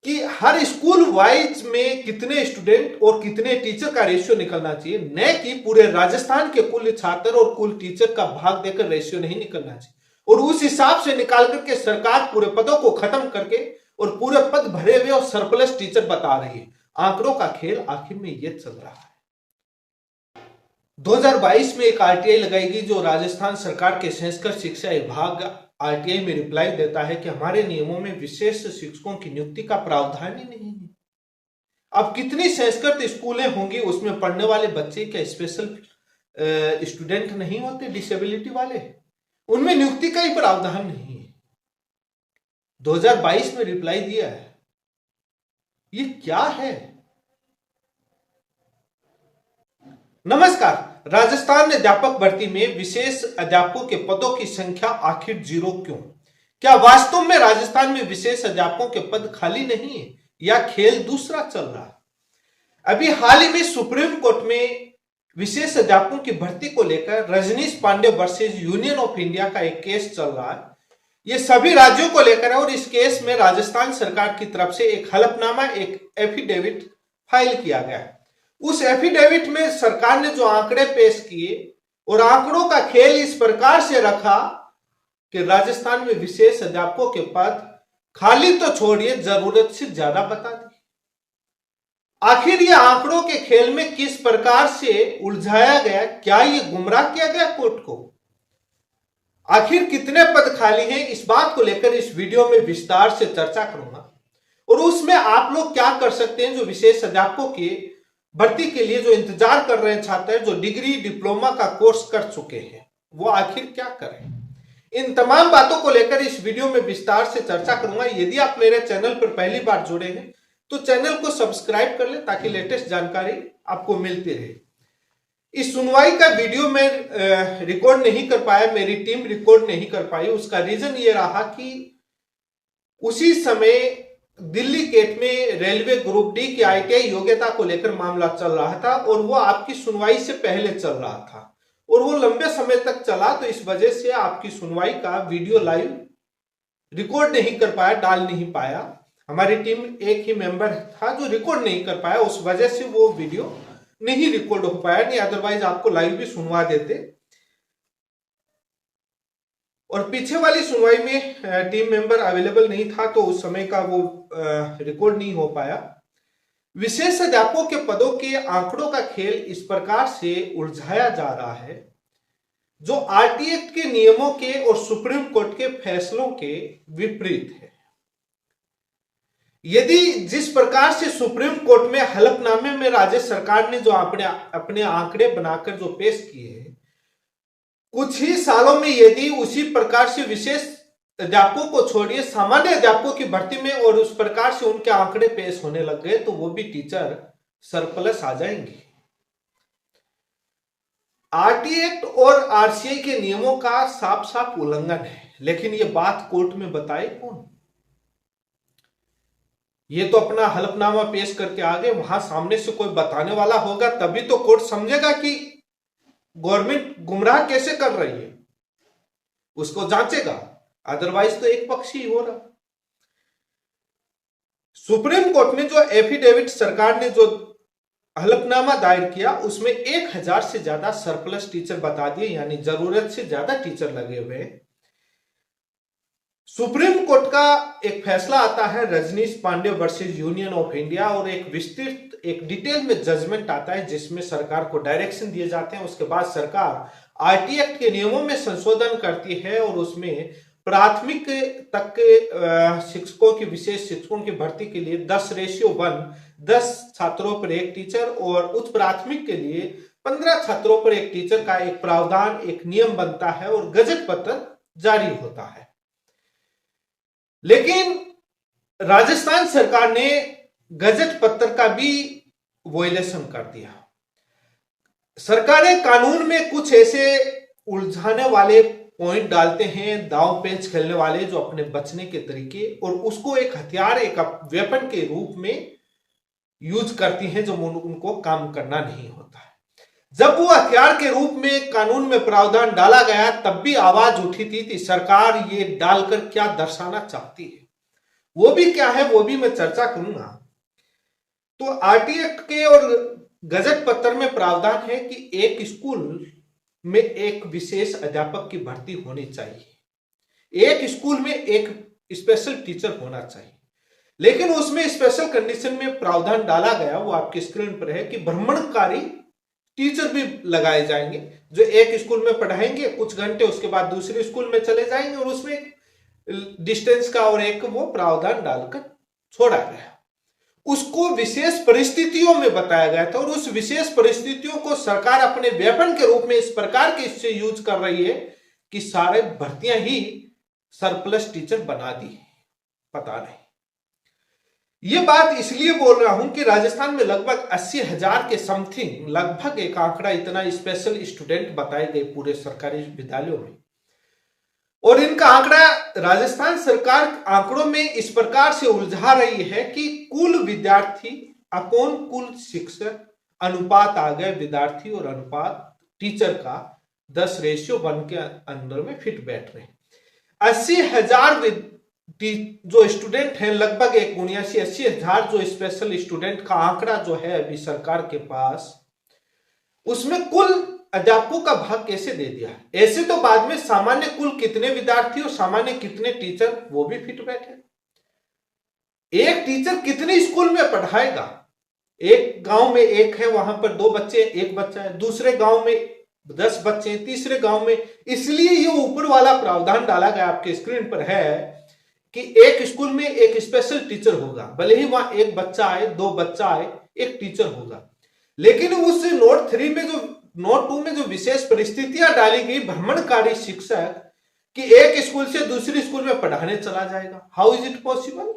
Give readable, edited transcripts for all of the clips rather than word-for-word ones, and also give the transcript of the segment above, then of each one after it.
कि हर school wise में कितने स्टूडेंट और कितने टीचर का रेशियो निकलना चाहिए, न कि पूरे राजस्थान के कुल छात्र और कुल टीचर का भाग देकर रेशियो नहीं निकलना चाहिए। और उस हिसाब से निकाल करके सरकार पूरे पदों को खत्म करके और पूरे पद भरे हुए और सरप्लस टीचर बता रही है। आंकड़ों का खेल आखिर में ये चल रहा है। 2022 में एक आरटीआई लगाएगी जो राजस्थान सरकार के संस्कृत शिक्षा विभाग आरटीआई में रिप्लाई देता है कि हमारे नियमों में विशेष शिक्षकों की नियुक्ति का प्रावधान ही नहीं है। अब कितनी संस्कृत स्कूलें होंगी, उसमें पढ़ने वाले बच्चे क्या स्पेशल स्टूडेंट नहीं होते, डिसेबिलिटी वाले, उनमें नियुक्ति का ही प्रावधान नहीं है। 2022 में रिप्लाई दिया है। ये क्या है? नमस्कार। राजस्थान अध्यापक भर्ती में विशेष अध्यापकों के पदों की संख्या आखिर 0 क्यों? क्या वास्तव में राजस्थान में विशेष अध्यापकों के पद खाली नहीं है या खेल दूसरा चल रहा है? अभी हाल ही में सुप्रीम कोर्ट में विशेष अध्यापकों की भर्ती को लेकर Rajneesh Pandey versus Union of India का एक केस चल रहा है। यह सभी राज्यों को लेकर है और इस केस में राजस्थान सरकार की तरफ से एक हलफनामा, एक एफिडेविट फाइल किया गया है। उस एफिडेविट में सरकार ने जो आंकड़े पेश किए और आंकड़ों का खेल इस प्रकार से रखा कि राजस्थान में विशेष अध्यापकों के पद खाली तो छोड़िए, जरूरत से ज्यादा बता दी। आखिर ये आंकड़ों के खेल में किस प्रकार से उलझाया गया? क्या ये गुमराह किया गया कोर्ट को? आखिर कितने पद खाली हैं, इस बात को लेकर इस वीडियो में विस्तार से चर्चा करूंगा। और उसमें आप लोग क्या कर सकते हैं, जो विशेष अध्यापकों की भर्ती के लिए जो इंतजार कर रहे हैं छात्र, जो डिग्री डिप्लोमा का कोर्स कर चुके हैं, वो आखिर क्या करें? इन तमाम बातों को लेकर इस वीडियो में विस्तार से चर्चा करूंगा। यदि आप मेरे चैनल पर पहली बार जुड़े हैं तो चैनल को सब्सक्राइब कर लें ताकि लेटेस्ट जानकारी आपको मिलती रहे। इस सुनवाई का वीडियो में रिकॉर्ड नहीं कर पाया, मेरी टीम रिकॉर्ड नहीं कर पाई। उसका रीजन ये रहा कि उसी समय दिल्ली गेट में रेलवे ग्रुप डी की आईटीआई योग्यता को लेकर मामला चल रहा था और वो आपकी सुनवाई से पहले चल रहा था और वो लंबे समय तक चला, तो इस वजह से आपकी सुनवाई का वीडियो लाइव रिकॉर्ड नहीं कर पाया, डाल नहीं पाया। हमारी टीम एक ही मेंबर था जो रिकॉर्ड नहीं कर पाया, उस वजह से वो वीडियो नहीं रिकॉर्ड हो पाया, नहीं अदरवाइज आपको लाइव भी सुनवा देते। और पीछे वाली सुनवाई में टीम मेंबर अवेलेबल नहीं था तो उस समय का वो रिकॉर्ड नहीं हो पाया। विशेष अध्यापकों के पदों के आंकड़ों का खेल इस प्रकार से उलझाया जा रहा है जो आरटीआई के नियमों के और सुप्रीम कोर्ट के फैसलों के विपरीत है। यदि जिस प्रकार से सुप्रीम कोर्ट में हलफनामे में राज्य सरकार ने जो अपने आंकड़े बनाकर जो पेश किए हैं, कुछ ही सालों में यदि उसी प्रकार से विशेष अध्यापकों को छोड़िए सामान्य अध्यापकों की भर्ती में और उस प्रकार से उनके आंकड़े पेश होने लग गए तो वो भी टीचर सरप्लस आ जाएंगे। आरटीआई और आरसीआई के नियमों का साफ साफ उल्लंघन है, लेकिन ये बात कोर्ट में बताए कौन? ये तो अपना हलफनामा पेश करके आ गए, वहां सामने से कोई बताने वाला होगा तभी तो कोर्ट समझेगा कि गवर्नमेंट गुमराह कैसे कर रही है, उसको जांचेगा, अदरवाइज तो एक पक्षी हो रहा। सुप्रीम कोर्ट ने जो एफिडेविट सरकार ने जो हलफनामा दायर किया उसमें 1000 से ज्यादा सरप्लस टीचर बता दिए, यानी जरूरत से ज्यादा टीचर लगे हुए। सुप्रीम कोर्ट का एक फैसला आता है Rajneesh Pandey versus Union of India और एक विस्तृत एक डिटेल में जजमेंट आता है जिसमें सरकार को डायरेक्शन दिए जाते हैं। उसके बाद सरकार आरटीआई एक्ट के नियमों में संशोधन करती है और उसमें प्राथमिक तक के शिक्षकों की विशेष शिक्षकों की भर्ती के लिए 10:1 10 छात्रों पर एक टीचर और उच्च प्राथमिक के लिए 15 छात्रों पर एक टीचर का एक प्रावधान, एक नियम बनता है और गजट पत्र जारी होता है। लेकिन राजस्थान सरकार ने गजट पत्र का भी वोलेशन कर दिया। सरकारें कानून में कुछ ऐसे उलझाने वाले पॉइंट डालते हैं, दांव पेच खेलने वाले, जो अपने बचने के तरीके और उसको एक हथियार, एक वेपन के रूप में यूज करती हैं जो उनको काम करना नहीं होता है। जब वो हथियार के रूप में कानून में प्रावधान डाला गया तब भी आवाज उठी थी कि सरकार ये डालकर क्या दर्शाना चाहती है। वो भी क्या है वो भी मैं चर्चा करूंगा। तो आरटीए के और गजट पत्र में प्रावधान है कि एक स्कूल में एक विशेष अध्यापक की भर्ती होनी चाहिए, एक स्कूल में एक स्पेशल टीचर होना चाहिए। लेकिन उसमें स्पेशल कंडीशन में प्रावधान डाला गया, वो आपकी स्क्रीन पर है, कि भ्रमणकारी टीचर भी लगाए जाएंगे जो एक स्कूल में पढ़ाएंगे कुछ घंटे, उसके बाद दूसरे स्कूल में चले जाएंगे, और उसमें डिस्टेंस का और एक वो प्रावधान डालकर छोड़ा गया। उसको विशेष परिस्थितियों में बताया गया था, और उस विशेष परिस्थितियों को सरकार अपने वेपन के रूप में इस प्रकार के इससे यूज कर रही है कि सारे भर्तियां ही सरप्लस टीचर बना दी। पता नहीं, ये बात इसलिए बोल रहा हूं कि राजस्थान में लगभग 80,000 के समथिंग, लगभग एक आंकड़ा इतना स्पेशल स्टूडेंट बताए गए पूरे सरकारी विद्यालयों में। और इनका आंकड़ा राजस्थान सरकार आंकड़ों में इस प्रकार से उलझा रही है कि कुल विद्यार्थी अपॉन कुल शिक्षक अनुपात आ गए, विद्यार्थी और अनुपात टीचर का 10:1 के अंदर में फिट बैठ रहे हैं। 80,000 जो स्टूडेंट हैं, लगभग 80,000 जो स्पेशल स्टूडेंट का आंकड़ा जो है अभी सरकार के पास, उसमें कुल अध्यापकों का भाग कैसे दे दिया। ऐसे तो बाद में सामान्य कुल कितने विद्यार्थी और सामान्य कितने टीचर वो भी फिट बैठे। एक टीचर कितने स्कूल में पढ़ाएगा। एक गांव में एक है, वहां पर 2 बच्चे, एक बच्चा है, दूसरे गांव में 10 बच्चे, तीसरे गांव में। इसलिए ये ऊपर वाला प्रावधान डाला गया, आपके स्क्रीन पर है, कि एक स्कूल में एक स्पेशल टीचर होगा, भले ही वहां एक बच्चा आए, 2 बच्चा आए, एक टीचर होगा। लेकिन उस नोट 3 में जो नोट 2 में जो विशेष परिस्थितियां डाली गई, भ्रमणकारी शिक्षक कि एक स्कूल से दूसरे स्कूल में पढ़ाने चला जाएगा। How is it possible.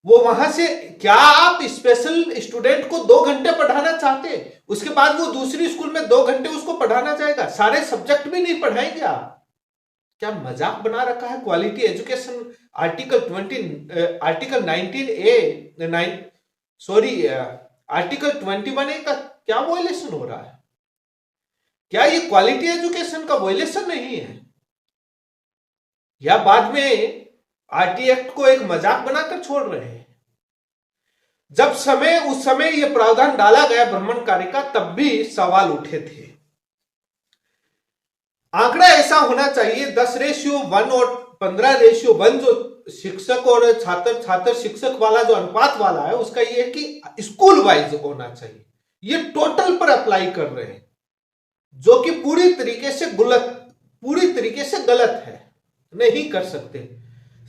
वो वहां से, क्या आप स्पेशल स्टूडेंट को 2 घंटे पढ़ाना चाहते, उसके बाद वो दूसरी स्कूल में 2 घंटे उसको पढ़ाना जाएगा, सारे सब्जेक्ट भी नहीं पढ़ाएंगे आप। क्या मजाक बना रखा है। क्वालिटी एजुकेशन आर्टिकल 21A का क्या वायलेशन हो रहा है। क्या ये क्वालिटी एजुकेशन का वायलेशन नहीं है, या बाद में आरटी एक्ट को एक मजाक बनाकर छोड़ रहे हैं। जब उस समय यह प्रावधान डाला गया भ्रमणकारी का, तब भी सवाल उठे थे। आंकड़ा ऐसा होना चाहिए 10:1 और 15:1 जो शिक्षक और छात्र शिक्षक वाला जो अनुपात वाला है, उसका ये है कि स्कूल वाइज होना चाहिए। ये टोटल पर अप्लाई कर रहे हैं, जो कि पूरी तरीके से गलत है, नहीं कर सकते।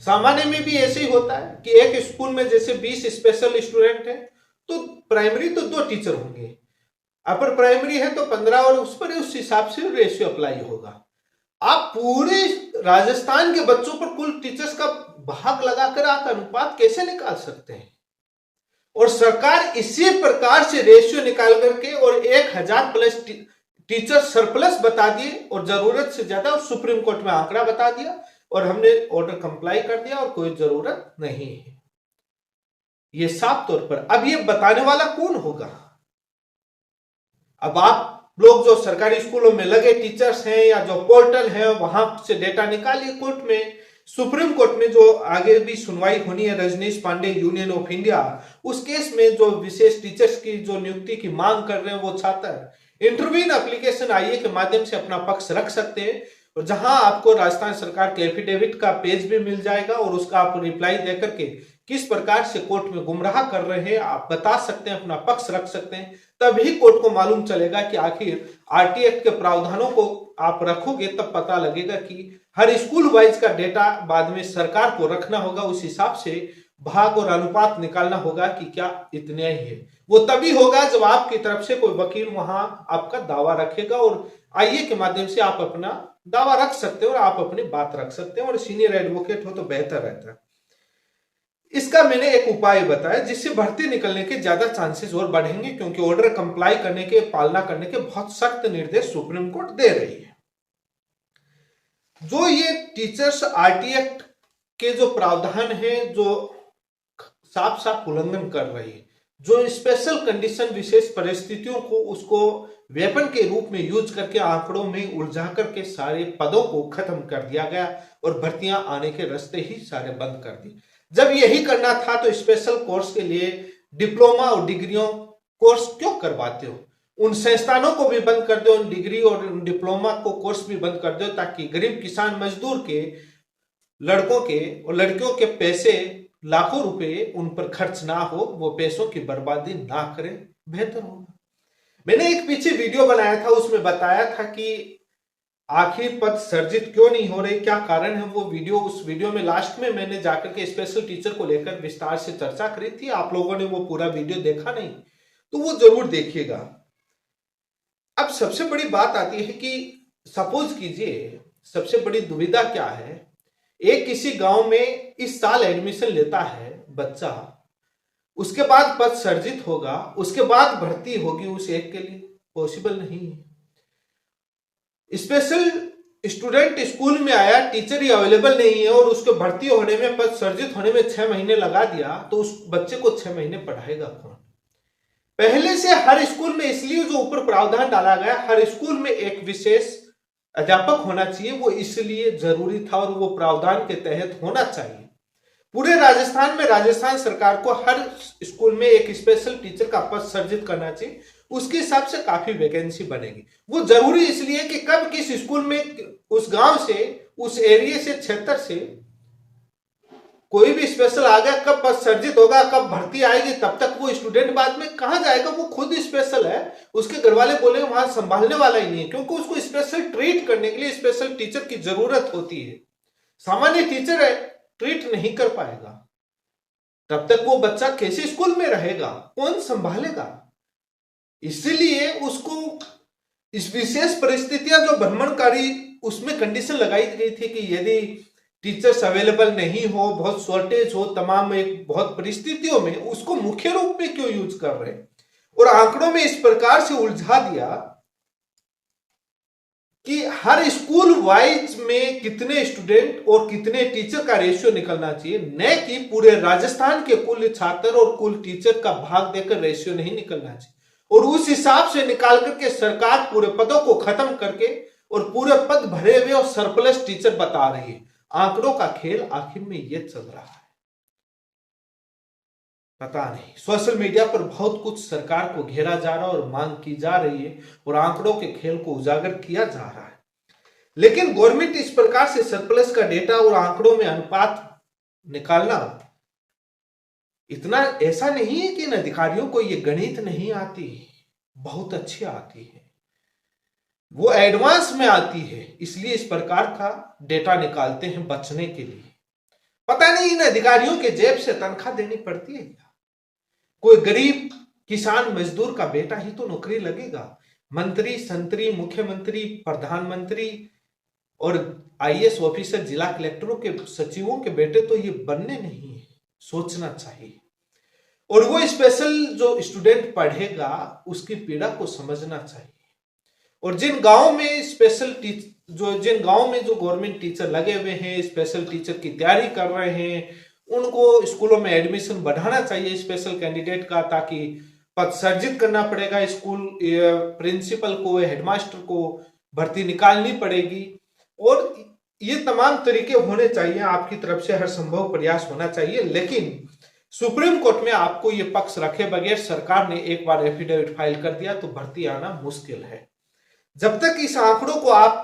सामान्य में भी ऐसे ही होता है कि एक स्कूल में जैसे 20 स्पेशल स्टूडेंट है, तो प्राइमरी तो 2 टीचर होंगे, अपर प्राइमरी है तो 15, और उस हिसाब से रेशियो अप्लाई होगा। आप पूरे राजस्थान के बच्चों पर कुल टीचर्स का भाग लगाकर आप अनुपात कैसे निकाल सकते हैं। और सरकार इसी प्रकार से रेशियो निकाल करके और 1,000 प्लस टीचर सरप्लस बता दिए, और जरूरत से ज्यादा, और सुप्रीम कोर्ट में आंकड़ा बता दिया, और हमने ऑर्डर कंप्लाई कर दिया, और कोई जरूरत नहीं है। ये साफ तौर पर। अब ये बताने वाला कौन होगा। अब आप लोग जो सरकारी स्कूलों में लगे टीचर्स हैं, या जो पोर्टल है, वहां से डेटा निकालिए। कोर्ट में, सुप्रीम कोर्ट में जो आगे भी सुनवाई होनी है, Rajneesh Pandey Union of India, उस केस में जो विशेष टीचर्स की जो नियुक्ति की मांग कर रहे हैं, वो छात्र इंटरव्यून एप्लीकेशन आईए के माध्यम से अपना पक्ष रख सकते हैं, और जहां आपको राजस्थान सरकार के एफिडेविट का पेज भी मिल जाएगा, और उसका आप रिप्लाई देकर के किस प्रकार से कोर्ट में गुमराह कर रहे हैं आप बता सकते हैं, अपना पक्ष रख सकते हैं। तभी कोर्ट को मालूम चलेगा कि आखिर आरटी एक्ट के प्रावधानों को आप रखोगे, तब पता लगेगा कि हर स्कूल वाइज का डेटा बाद में सरकार को रखना होगा, उस हिसाब से भाग और अनुपात निकालना होगा कि क्या इतने ही है। वो तभी होगा जब आपकी तरफ से कोई वकील वहां आपका दावा रखेगा, और आईए के माध्यम से आप अपना दावा रख सकते हो और आप अपनी बात रख सकते हो, और सीनियर एडवोकेट हो तो बेहतर रहता है। इसका मैंने एक उपाय बताया जिससे भर्ती निकलने के ज्यादा चांसेस और बढ़ेंगे, क्योंकि ऑर्डर कंप्लाई करने के, पालना करने के बहुत सख्त निर्देश सुप्रीम कोर्ट दे रही है। जो ये टीचर्स आरटी एक्ट के जो प्रावधान है, जो साफ साफ उल्लंघन कर रही है, जो स्पेशल कंडीशन, विशेष परिस्थितियों को उसको वेपन के रूप में यूज करके आंकड़ों में उलझा करके सारे पदों को खत्म कर दिया गया, और भर्तियां आने के रास्ते ही सारे बंद कर दी। जब यही करना था तो स्पेशल कोर्स के लिए डिप्लोमा और डिग्रियों कोर्स क्यों करवाते हो? उन संस्थानों को भी बंद कर दो, उन डिग्री और उन डिप्लोमा को कोर्स भी बंद कर दो, ताकि गरीब किसान मजदूर के लड़कों के और लड़कियों के पैसे लाखों रुपए उन पर खर्च ना हो, वो पैसों की बर्बादी ना करें, बेहतर होगा। मैंने एक पीछे वीडियो बनाया था, उसमें बताया था कि आखिर पद सर्जित क्यों नहीं हो रहे, क्या कारण है वो वीडियो। उस वीडियो में लास्ट में मैंने जाकर के स्पेशल टीचर को लेकर विस्तार से चर्चा करी थी। आप लोगों ने वो पूरा वीडियो देखा नहीं तो वो जरूर देखिएगा। अब सबसे बड़ी बात आती है कि सपोज कीजिए, सबसे बड़ी दुविधा क्या है, एक किसी गांव में इस साल एडमिशन लेता है बच्चा, उसके बाद पद सर्जित होगा, उसके बाद भर्ती होगी उस एक के लिए, पॉसिबल नहीं है। स्पेशल स्टूडेंट स्कूल में आया, टीचर ही अवेलेबल नहीं है और उसके भर्ती होने में, पद सर्जित होने में 6 महीने लगा दिया, तो उस बच्चे को 6 महीने पढ़ाएगा कौन? पहले से हर स्कूल में, इसलिए जो ऊपर प्रावधान डाला गया, हर स्कूल में एक विशेष अध्यापक होना चाहिए, वो इसलिए जरूरी था और वो प्रावधान के तहत होना चाहिए। पूरे राजस्थान में राजस्थान सरकार को हर स्कूल में एक स्पेशल टीचर का पद सर्जित करना चाहिए, उसके हिसाब से काफी वैकेंसी बनेगी। वो जरूरी इसलिए कि कब किस स्कूल में, उस गांव से, उस एरिया से, क्षेत्र से कोई भी स्पेशल आ गया, कब पद सर्जित होगा, कब भर्ती आएगी, तब तक वो स्टूडेंट बाद में कहां जाएगा? वो खुद स्पेशल है, उसके घर वाले बोले वहां संभालने वाला ही नहीं है, क्योंकि उसको स्पेशल ट्रीट करने के लिए स्पेशल टीचर की जरूरत होती है। सामान्य टीचर है ट्रीट नहीं कर पाएगा, तब तक वो बच्चा कैसे स्कूल में रहेगा, कौन संभालेगा? इसलिए उसको इस विशेष परिस्थितियां जो भ्रमणकारी, उसमें कंडीशन लगाई गई थी कि यदि टीचर्स अवेलेबल नहीं हो, बहुत शॉर्टेज हो, तमाम एक बहुत परिस्थितियों में, उसको मुख्य रूप में क्यों यूज कर रहे हैं? और आंकड़ों में इस प्रकार से उलझा दिया कि हर स्कूल वाइज में कितने स्टूडेंट और कितने टीचर का रेशियो निकलना चाहिए, न कि पूरे राजस्थान के कुल छात्र और कुल टीचर का भाग देकर रेशियो नहीं निकलना चाहिए। और उस हिसाब से निकाल करके सरकार पूरे पदों को खत्म करके और पूरे पद भरे हुए और सरप्लस टीचर बता रही है। आंकड़ों का खेल आखिर में ये चल रहा है, पता नहीं। सोशल मीडिया पर बहुत कुछ सरकार को घेरा जा रहा है और मांग की जा रही है और आंकड़ों के खेल को उजागर किया जा रहा है, लेकिन गवर्नमेंट इस प्रकार से सरप्लस का डेटा और आंकड़ों में अनुपात निकालना, इतना ऐसा नहीं है कि इन अधिकारियों को ये गणित नहीं आती, बहुत अच्छी आती है, वो एडवांस में आती है, इसलिए इस प्रकार का डेटा निकालते हैं बचने के लिए। पता नहीं इन अधिकारियों के जेब से तनख्वाह देनी पड़ती है क्या? कोई गरीब किसान मजदूर का बेटा ही तो नौकरी लगेगा। मंत्री, संतरी, मुख्यमंत्री, प्रधानमंत्री और आईएएस ऑफिसर, जिला कलेक्टरों के, सचिवों के बेटे तो ये बनने नहीं है, सोचना चाहिए। और वो स्पेशल जो स्टूडेंट पढ़ेगा उसकी पीड़ा को समझना चाहिए। और जिन गांव में स्पेशल जिन गांव में जो गवर्नमेंट टीचर लगे हुए हैं, स्पेशल टीचर की तैयारी कर रहे हैं, उनको स्कूलों में एडमिशन बढ़ाना चाहिए स्पेशल कैंडिडेट का, ताकि पद सर्जित करना पड़ेगा स्कूल प्रिंसिपल को, हेडमास्टर को भर्ती निकालनी पड़ेगी। और ये तमाम तरीके होने चाहिए, आपकी तरफ से हर संभव प्रयास होना चाहिए। लेकिन सुप्रीम कोर्ट में आपको ये पक्ष रखे बगैर सरकार ने एक बार एफिडेविट फाइल कर दिया तो भर्ती आना मुश्किल है। जब तक इस आंकड़ों को आप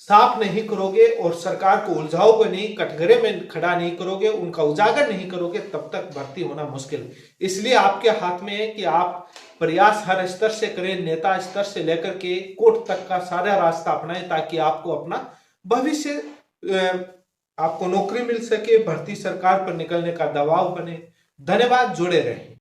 साफ नहीं करोगे और सरकार को उलझाओगे नहीं, कटघरे में खड़ा नहीं करोगे, उनका उजागर नहीं करोगे, तब तक भर्ती होना मुश्किल। इसलिए आपके हाथ में है कि आप प्रयास हर स्तर से करें, नेता स्तर से लेकर के कोर्ट तक का सारा रास्ता अपनाएं, ताकि आपको अपना भविष्य, आपको नौकरी मिल सके, भर्ती सरकार पर निकलने का दबाव बने। धन्यवाद, जुड़े रहें।